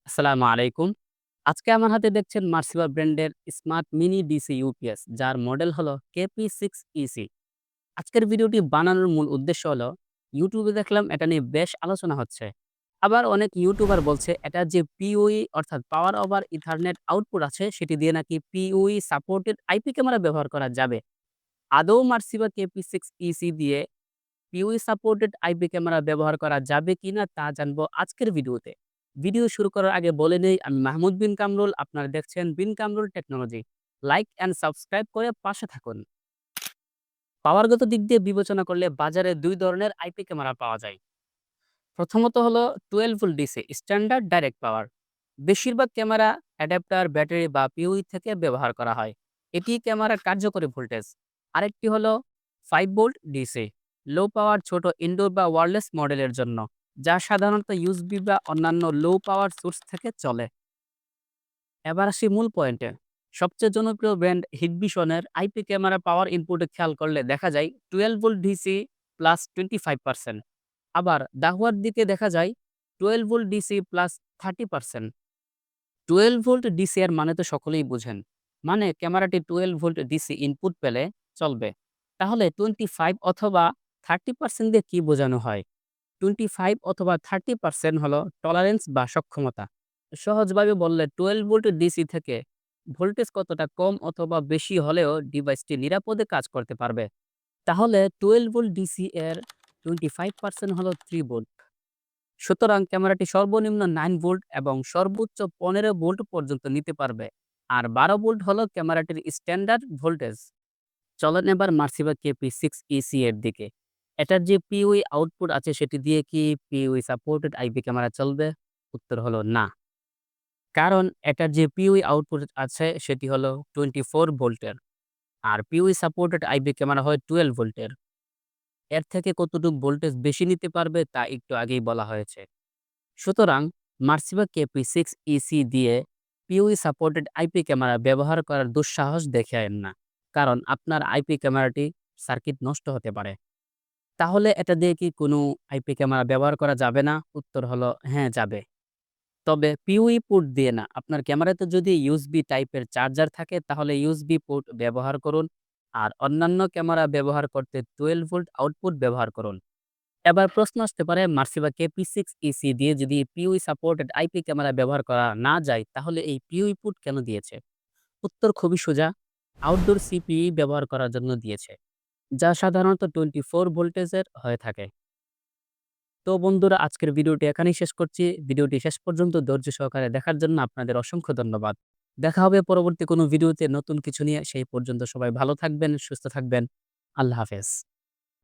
আসসালামু আলাইকুম। আজকে আমার হাতে দেখছেন মার্সিবা ব্র্যান্ডের স্মার্ট মিনি ডিসি ইউপিএস যার মডেল হলো KP6EC। আজকের ভিডিওটি বানানোর মূল উদ্দেশ্য হলো ইউটিউবে দেখলাম এটা নিয়ে বেশ আলোচনা হচ্ছে। আবার অনেক ইউটিউবার বলছে এটা যে পিওই অর্থাৎ পাওয়ার ওভার ইথারনেট আউটপুট আছে সেটি দিয়ে নাকি পিওই সাপোর্টেড আইপি ক্যামেরা ব্যবহার করা যাবে। আদৌ মার্সিবা KP6EC দিয়ে পিওই সাপোর্টেড আইপি ক্যামেরা ব্যবহার করা যাবে কিনা তা জানবো আজকের ভিডিওতে। ভিডিও শুরু করার আগে বলে নেই আমি মাহমুদ বিন কামরুল, আপনারা দেখছেন Bin Kamrul technology. Like and subscribe করে পাশে থাকুন। পাওয়ারগত দিক দিয়ে বিবেচনা করলে বাজারে দুই ধরনের আইপি ক্যামেরা পাওয়া যায়। প্রথমত হলো 12 ভোল্ট ডিসি স্ট্যান্ডার্ড ডাইরেক্ট পাওয়ার। বেশিরভাগ ক্যামেরা অ্যাডাপ্টার, ব্যাটারি বা পিওই থেকে ব্যবহার করা হয়। এটি ক্যামেরার কার্যকরী ভোল্টেজ। আরেকটি হলো 5 ভোল্ট ডিসি লো পাওয়ার, ছোট ইনডোর বা ওয়্যারলেস মডেলের জন্য, যা সাধারণত ইউএসবি বা অন্যান্য লো পাওয়ার সোর্স থেকে চলে। এবার আসি মূল পয়েন্টে। সবচেয়ে জনপ্রিয় ব্র্যান্ড হিকভিশনের আইপি ক্যামেরা পাওয়ার ইনপুটে খেয়াল করলে দেখা যায় 12 ভোল্ট ডিসি প্লাস 25%। আবার দাহুয়ার দিকে দেখা যায় 12 volt DC plus 30%। 12 volt DC এর মানে তো সকলেই বুঝেন। মানে ক্যামেরাটি 12 ভোল্ট ডিসি ইনপুট পেলে চলবে। তাহলে 25 অথবা 30% দিয়ে কি বোঝানো হয়? 25 অথবা 30% হলো টলারেন্স বা সক্ষমতা। সহজভাবে বললে 12 ভোল্ট ডিসি থেকে ভোল্টেজ কতটা কম অথবা বেশি হলেও ডিভাইসটি নিরাপদে কাজ করতে পারবে। তাহলে 12 ভোল্ট ডিসি এর 25% হলো 3 ভোল্ট। সুতরাং ক্যামেরাটি সর্বনিম্ন 9 ভোল্ট এবং সর্বোচ্চ 15 ভোল্ট পর্যন্ত নিতে পারবে। আর 12 ভোল্ট হলো ক্যামেরাটির স্ট্যান্ডার্ড ভোল্টেজ। চলেন এবার মার্সিবা KP6EC এর দিকে। এটার যে পিওই আউটপুট আছে সেটি দিয়ে কি পিওই সাপোর্টেড আইপি ক্যামেরা চলবে? উত্তর হলো না। কারণ এটার যে পিওই আউটপুট আছে সেটি হলো 24 ভোল্টের। আর পিওই সাপোর্টেড আইপি ক্যামেরা হয় 12 ভোল্টের। এর থেকে কতটুকু ভোল্টেজ বেশি নিতে পারবে তা একটু আগেই বলা হয়েছে। সুতরাং মার্সিবা KP6EC দিয়ে পিওই সাপোর্টেড আইপি ক্যামেরা ব্যবহার করার দুঃসাহস দেখায়েন না। কারণ আপনার আইপি ক্যামেরাটি সার্কিট নষ্ট হতে পারে। তাহলে এটা দিয়ে কি কোনো আইপি ক্যামেরা ব্যবহার করা যাবে না? উত্তর হলো হ্যাঁ, যাবে। তবে পিওই পোর্ট দিয়ে না। আপনার ক্যামেরাতে যদি ইউএসবি টাইপের চার্জার থাকে তাহলে ইউএসবি পোর্ট ব্যবহার করুন। আর অন্যান্য ক্যামেরা ব্যবহার করতে 12 ভোল্ট আউটপুট ব্যবহার করুন। এবার প্রশ্ন আসতে পারে মার্সিবা KP6EC দিয়ে যদি পিওই সাপোর্টেড আইপি ক্যামেরা ব্যবহার করা না যায় তাহলে এই পিওই পোর্ট কেন দিয়েছে? উত্তর খুবই সোজা। আউটডোর সিপিই ব্যবহার করার জন্য দিয়েছে, যা সাধারণত 24 ভোল্টেজের হয়ে থাকে। তো বন্ধুরা, আজকের ভিডিওটি এখানেই শেষ করছি। ভিডিওটি শেষ পর্যন্ত ধৈর্য সহকারে দেখার জন্য আপনাদের অসংখ্য ধন্যবাদ। দেখা হবে পরবর্তী কোনো ভিডিওতে নতুন কিছু নিয়ে। সেই পর্যন্ত সবাই ভালো থাকবেন, সুস্থ থাকবেন। আল্লাহ হাফেজ।